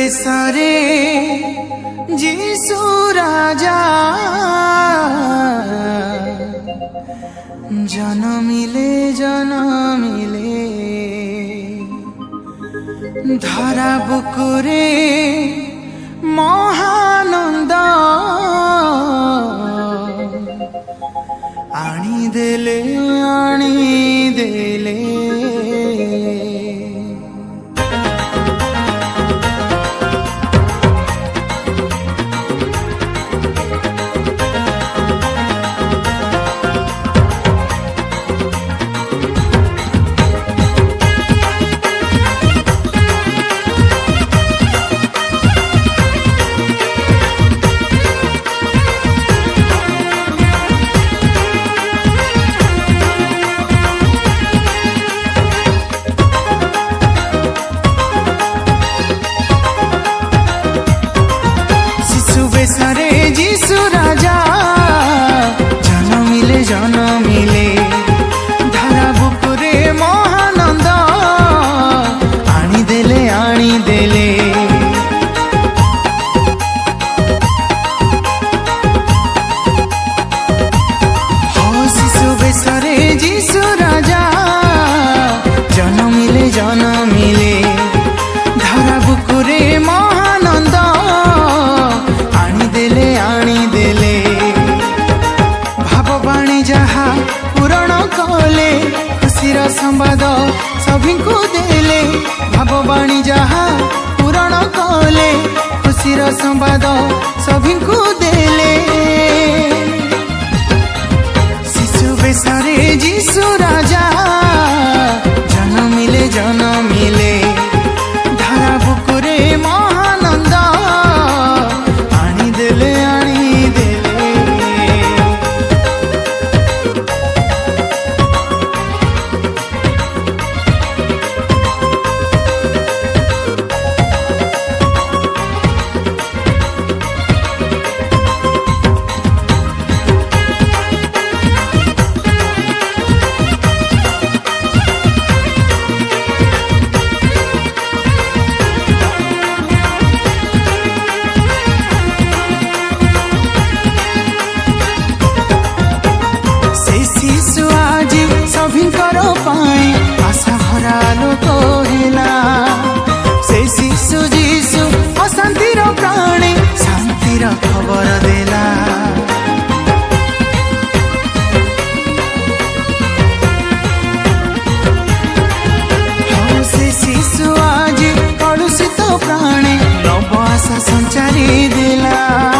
बेसरे जीसु राजा जनमिले धरा बुकुरे महानंद आनीदेले बेसरे जीसु राजा जनमिले धारा बुकुरे महानंद आनीदेले हो शिशु बेसरे जीसु राजा जनमिले धारा बुकुरे महानंद आनीदेले भाववाणी जहा पूरण कले खुशीर संवाद सभी को देले भाववाणी जहा पूरण कले खुशीर संवाद सभी को देले शिशु बेसरे जीसु राजा जनमिले धारा बुकुरे महानंद आनीदेले सभिंकर पाई आशा भरा लोक हेला से शिशु जीसु अशांतिर प्राणी शांतिर खबर देला से शिशु आज कलुषित प्राणी नव आशा संचारी देला।